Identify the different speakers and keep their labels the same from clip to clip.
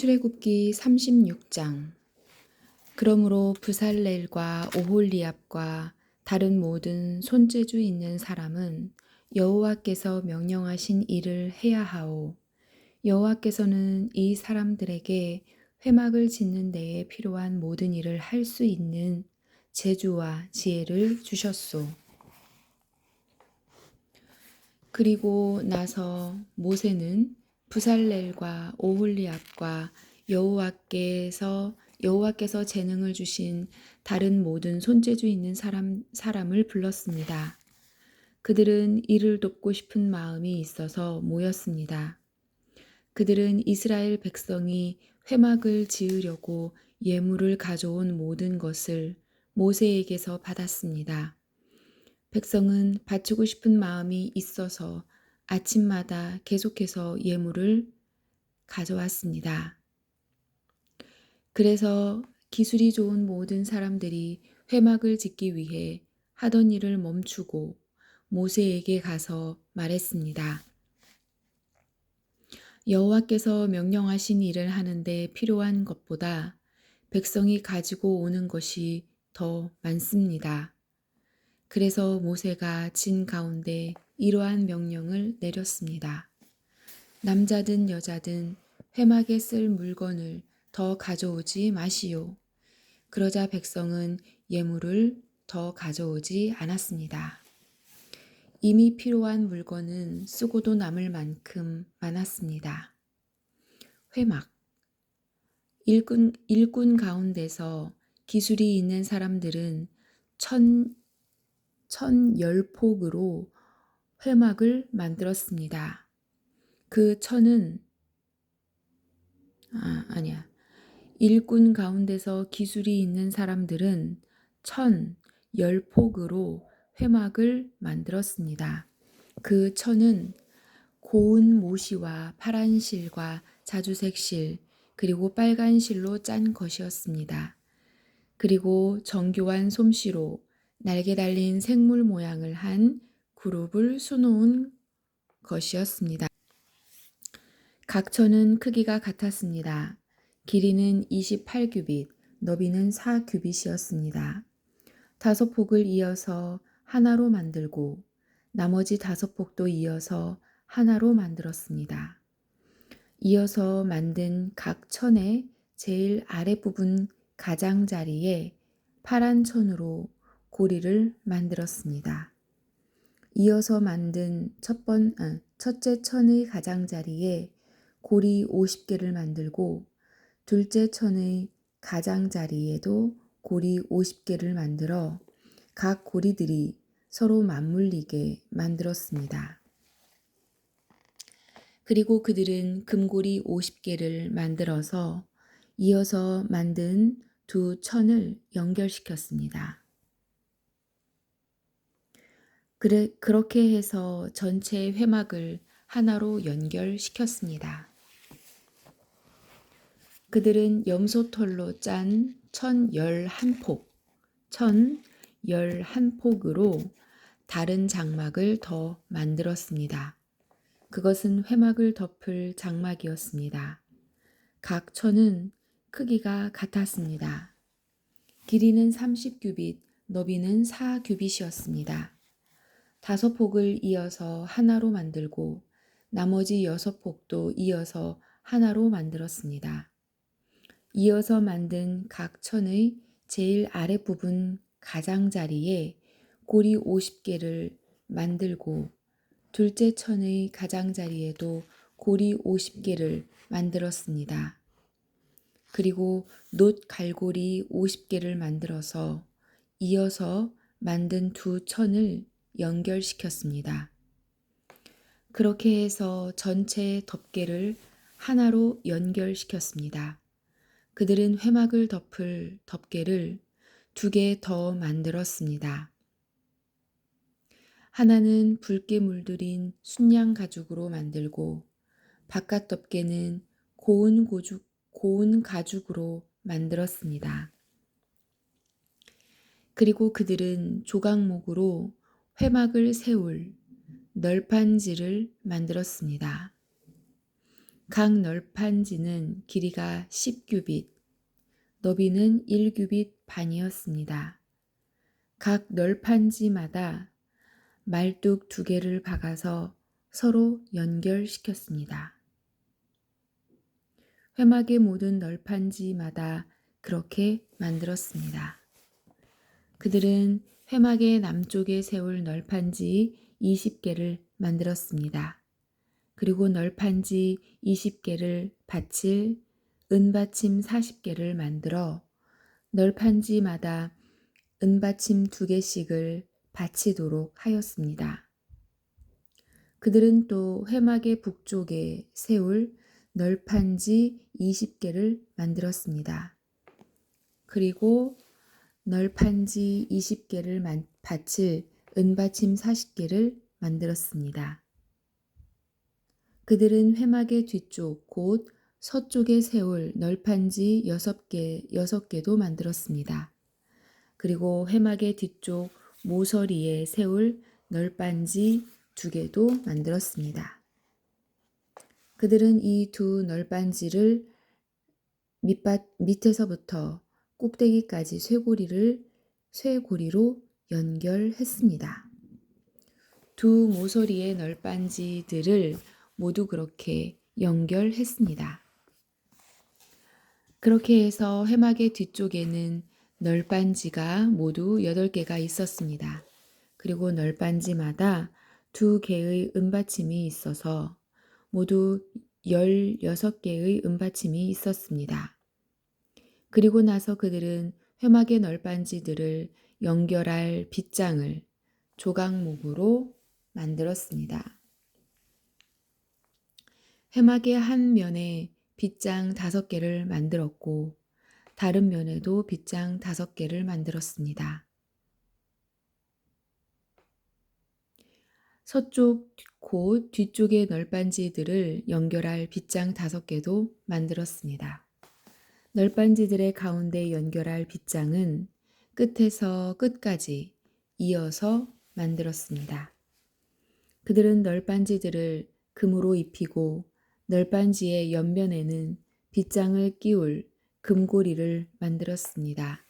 Speaker 1: 출애굽기 36장. 그러므로 브살렐과 오홀리압과 다른 모든 손재주 있는 사람은 여호와께서 명령하신 일을 해야 하오. 여호와께서는 이 사람들에게 회막을 짓는 데에 필요한 모든 일을 할 수 있는 재주와 지혜를 주셨소. 그리고 나서 모세는 브살렐과 오홀리압과 여호와께서 재능을 주신 다른 모든 손재주 있는 사람을 불렀습니다. 그들은 이를 돕고 싶은 마음이 있어서 모였습니다. 그들은 이스라엘 백성이 회막을 지으려고 예물을 가져온 모든 것을 모세에게서 받았습니다. 백성은 바치고 싶은 마음이 있어서 아침마다 계속해서 예물을 가져왔습니다. 그래서 기술이 좋은 모든 사람들이 회막을 짓기 위해 하던 일을 멈추고 모세에게 가서 말했습니다. 여호와께서 명령하신 일을 하는데 필요한 것보다 백성이 가지고 오는 것이 더 많습니다. 그래서 모세가 진 가운데 이러한 명령을 내렸습니다. 남자든 여자든 회막에 쓸 물건을 더 가져오지 마시오. 그러자 백성은 예물을 더 가져오지 않았습니다. 이미 필요한 물건은 쓰고도 남을 만큼 많았습니다. 회막. 일꾼 가운데서 기술이 있는 사람들은 1010폭으로 회막을 만들었습니다. 그 천은 일꾼 가운데서 기술이 있는 사람들은 1010폭으로 회막을 만들었습니다. 그 천은 고운 모시와 파란 실과 자주색 실 그리고 빨간 실로 짠 것이었습니다. 그리고 정교한 솜씨로 날개 달린 생물 모양을 한 그룹을 수놓은 것이었습니다. 각 천은 크기가 같았습니다. 길이는 28규빗, 너비는 4규빗이었습니다. 5폭을 이어서 하나로 만들고 나머지 5폭도 이어서 하나로 만들었습니다. 이어서 만든 각 천의 제일 아랫부분 가장자리에 파란 천으로 고리를 만들었습니다. 이어서 만든 첫째 천의 가장자리에 고리 50개를 만들고 둘째 천의 가장자리에도 고리 50개를 만들어 각 고리들이 서로 맞물리게 만들었습니다. 그리고 그들은 금고리 50개를 만들어서 이어서 만든 두 천을 연결시켰습니다. 그렇게 해서 전체 회막을 하나로 연결시켰습니다. 그들은 염소털로 짠 1011폭으로 다른 장막을 더 만들었습니다. 그것은 회막을 덮을 장막이었습니다. 각 천은 크기가 같았습니다. 길이는 30규빗, 너비는 4규빗이었습니다. 5폭을 이어서 하나로 만들고 나머지 6폭도 이어서 하나로 만들었습니다. 이어서 만든 각 천의 제일 아랫부분 가장자리에 고리 50개를 만들고 둘째 천의 가장자리에도 고리 50개를 만들었습니다. 그리고 놋 갈고리 50개를 만들어서 이어서 만든 두 천을 연결시켰습니다. 그렇게 해서 전체 덮개를 하나로 연결시켰습니다. 그들은 회막을 덮을 덮개를 2개 더 만들었습니다. 하나는 붉게 물들인 순양 가죽으로 만들고 바깥 덮개는 고운 가죽으로 만들었습니다. 그리고 그들은 조각목으로 회막을 세울 널판지를 만들었습니다. 각 널판지는 길이가 10규빗, 너비는 1규빗 반이었습니다. 각 널판지마다 말뚝 2개를 박아서 서로 연결시켰습니다. 회막의 모든 널판지마다 그렇게 만들었습니다. 그들은 회막의 남쪽에 세울 널판지 20개를 만들었습니다. 그리고 널판지 20개를 받칠 은받침 40개를 만들어 널판지마다 은받침 2개씩을 받치도록 하였습니다. 그들은 또 회막의 북쪽에 세울 널판지 20개를 만들었습니다. 그리고 널판지 20개를 받칠 은받침 40개를 만들었습니다. 그들은 회막의 뒤쪽 곧 서쪽에 세울 널판지 6개도 만들었습니다. 그리고 회막의 뒤쪽 모서리에 세울 널판지 2개도 만들었습니다. 그들은 이 2 널판지를 밑에서부터 꼭대기까지 쇠고리로 연결했습니다. 2 모서리의 널판지들을 모두 그렇게 연결했습니다. 그렇게 해서 회막의 뒤쪽에는 널판지가 모두 8개가 있었습니다. 그리고 널판지마다 2개의 은받침이 있어서 모두 16개의 은받침이 있었습니다. 그리고 나서 그들은 회막의 널판지들을 연결할 빗장을 조각목으로 만들었습니다. 회막의 한 면에 빗장 5개를 만들었고 다른 면에도 빗장 5개를 만들었습니다. 서쪽 곧 뒤쪽의 널판지들을 연결할 빗장 5개도 만들었습니다. 널판지들의 가운데 연결할 빗장은 끝에서 끝까지 이어서 만들었습니다. 그들은 널판지들을 금으로 입히고 널판지의 옆면에는 빗장을 끼울 금고리를 만들었습니다.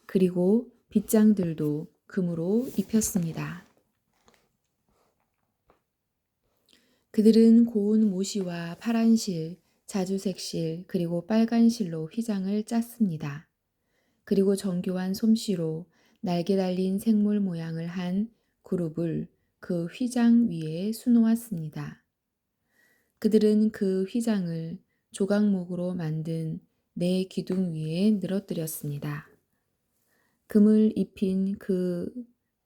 Speaker 1: 그리고 빗장들도 금으로 입혔습니다. 그들은 고운 모시와 파란 실, 자주색 실, 그리고 빨간 실로 휘장을 짰습니다. 그리고 정교한 솜씨로 날개 달린 생물 모양을 한 그룹을 그 휘장 위에 수놓았습니다. 그들은 그 휘장을 조각목으로 만든 4 기둥 위에 늘어뜨렸습니다. 금을 입힌 그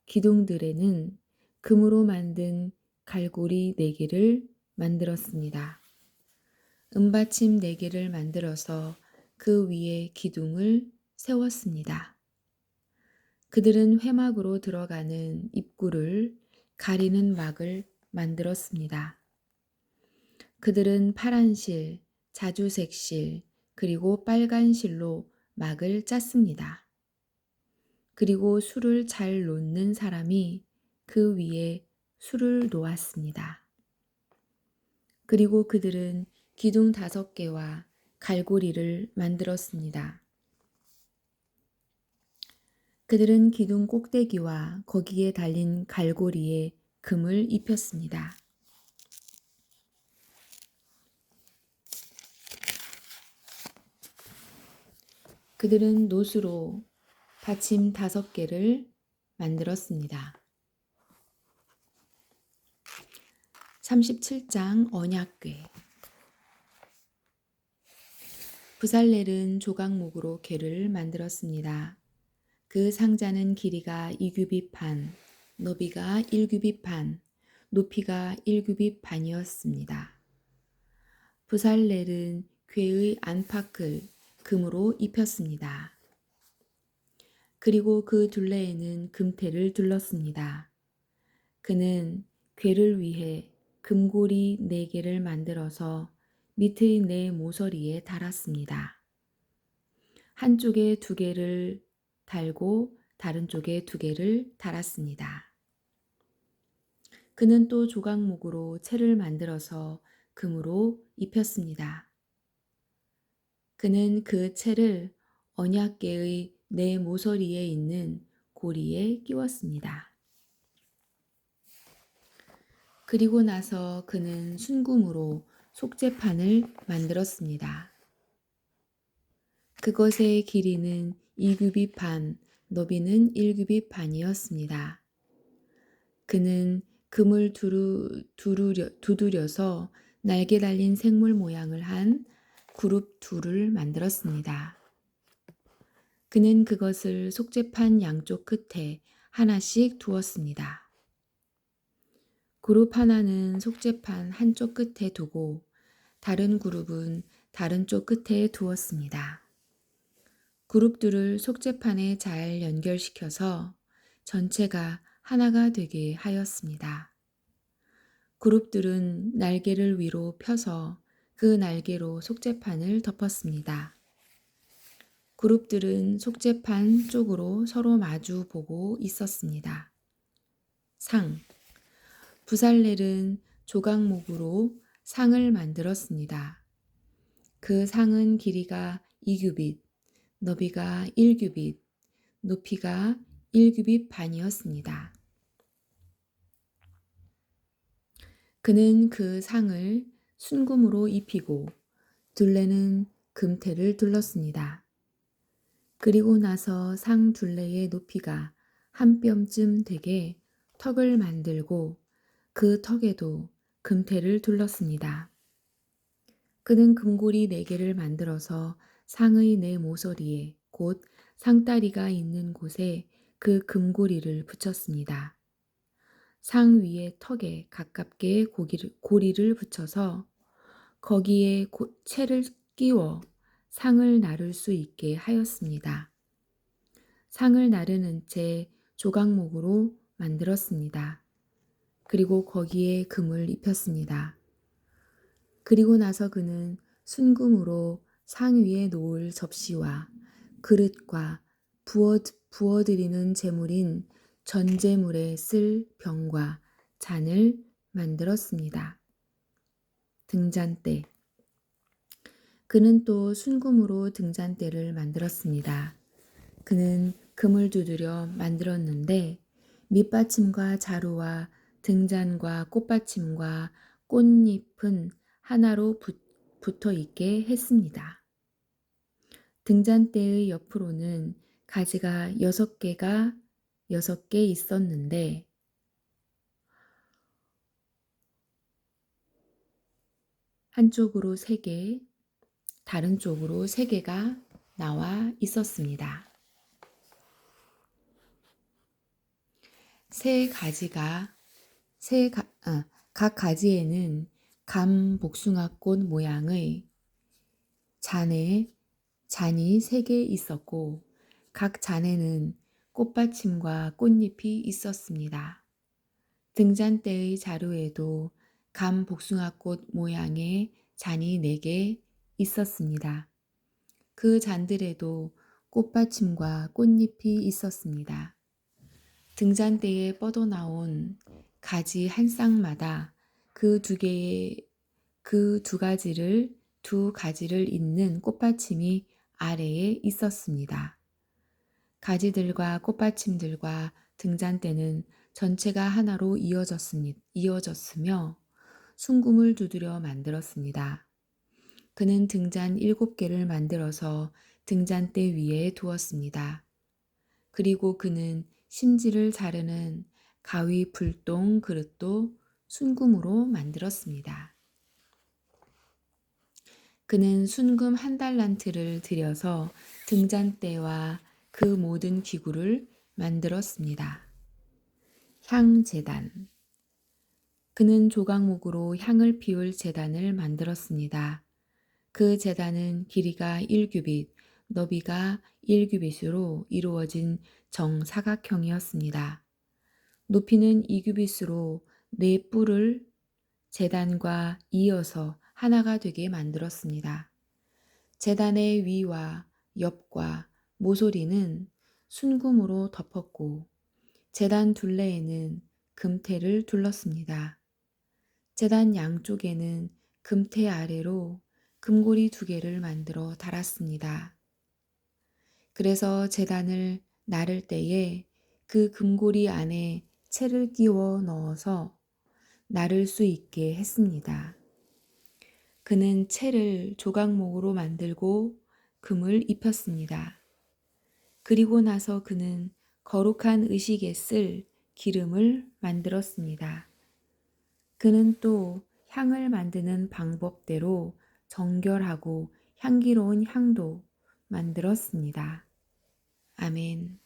Speaker 1: 기둥들에는 금으로 만든 갈고리 4개를 만들었습니다. 은받침 4개를 만들어서 그 위에 기둥을 세웠습니다. 그들은 회막으로 들어가는 입구를 가리는 막을 만들었습니다. 그들은 파란 실, 자주색 실, 그리고 빨간 실로 막을 짰습니다. 그리고 술을 잘 놓는 사람이 그 위에 술을 놓았습니다. 그리고 그들은 기둥 5개와 갈고리를 만들었습니다. 그들은 기둥 꼭대기와 거기에 달린 갈고리에 금을 입혔습니다. 그들은 노수로 받침 5개를 만들었습니다. 37장 언약궤. 부살렐은 조각목으로 궤를 만들었습니다. 그 상자는 길이가 2규빗 반, 너비가 1규빗 반, 높이가 1규빗 반이었습니다. 부살렐은 궤의 안팎을 금으로 입혔습니다. 그리고 그 둘레에는 금테를 둘렀습니다. 그는 궤를 위해 금고리 4개를 만들어서 밑의 4 모서리에 달았습니다. 한쪽에 2개를 달고 다른 쪽에 2개를 달았습니다. 그는 또 조각목으로 채를 만들어서 금으로 입혔습니다. 그는 그 채를 언약궤의 네 모서리에 있는 고리에 끼웠습니다. 그리고 나서 그는 순금으로 속죄판을 만들었습니다. 그것의 길이는 2규빗 반, 너비는 1규빗 반이었습니다. 그는 금을 두드려서 날개 달린 생물 모양을 한 그룹 둘을 만들었습니다. 그는 그것을 속죄판 양쪽 끝에 하나씩 두었습니다. 그룹 하나는 속죄판 한쪽 끝에 두고 다른 그룹은 다른 쪽 끝에 두었습니다. 그룹들을 속죄판에 잘 연결시켜서 전체가 하나가 되게 하였습니다. 그룹들은 날개를 위로 펴서 그 날개로 속죄판을 덮었습니다. 그룹들은 속죄판 쪽으로 서로 마주 보고 있었습니다. 상. 부살렐은 조각목으로 상을 만들었습니다. 그 상은 길이가 2규빗, 너비가 1규빗, 높이가 1규빗 반이었습니다. 그는 그 상을 순금으로 입히고 둘레는 금테를 둘렀습니다. 그리고 나서 상 둘레의 높이가 한 뼘쯤 되게 턱을 만들고 그 턱에도 금테를 둘렀습니다. 그는 금고리 4개를 만들어서 상의 네 모서리에 곧 상다리가 있는 곳에 그 금고리를 붙였습니다. 상 위에 턱에 가깝게 고리를 붙여서 거기에 채를 끼워 상을 나를 수 있게 하였습니다. 상을 나르는 채 조각목으로 만들었습니다. 그리고 거기에 금을 입혔습니다. 그리고 나서 그는 순금으로 상 위에 놓을 접시와 그릇과 부어드리는 제물인 전제물에 쓸 병과 잔을 만들었습니다. 등잔대. 그는 또 순금으로 등잔대를 만들었습니다. 그는 금을 두드려 만들었는데 밑받침과 자루와 등잔과 꽃받침과 꽃잎은 하나로 붙어 있게 했습니다. 등잔대의 옆으로는 가지가 6개 있었는데 한쪽으로 3개, 다른 쪽으로 3개가 나와 있었습니다. 각 가지에는 감 복숭아꽃 모양의 잔이 3개 있었고 각 잔에는 꽃받침과 꽃잎이 있었습니다. 등잔대의 자루에도 감 복숭아꽃 모양의 잔이 4개 있었습니다. 그 잔들에도 꽃받침과 꽃잎이 있었습니다. 등잔대에 뻗어나온 가지 한 쌍마다 그 두 가지를 잇는 꽃받침이 아래에 있었습니다. 가지들과 꽃받침들과 등잔대는 전체가 하나로 이어졌으며 순금을 두드려 만들었습니다. 그는 등잔 7개를 만들어서 등잔대 위에 두었습니다. 그리고 그는 심지를 자르는 가위 불똥 그릇도 순금으로 만들었습니다. 그는 순금 1달란트를 들여서 등잔대와 그 모든 기구를 만들었습니다. 향제단. 그는 조각목으로 향을 피울 제단을 만들었습니다. 그 제단은 길이가 1규빗, 너비가 1규빗으로 이루어진 정사각형이었습니다. 높이는 2규빗으로 4뿔을 제단과 이어서 하나가 되게 만들었습니다. 제단의 위와 옆과 모서리는 순금으로 덮었고 제단 둘레에는 금테를 둘렀습니다. 제단 양쪽에는 금태 아래로 금고리 2개를 만들어 달았습니다. 그래서 제단을 나를 때에 그 금고리 안에 채를 끼워 넣어서 나를 수 있게 했습니다. 그는 채를 조각목으로 만들고 금을 입혔습니다. 그리고 나서 그는 거룩한 의식에 쓸 기름을 만들었습니다. 그는 또 향을 만드는 방법대로 정결하고 향기로운 향도 만들었습니다. 아멘.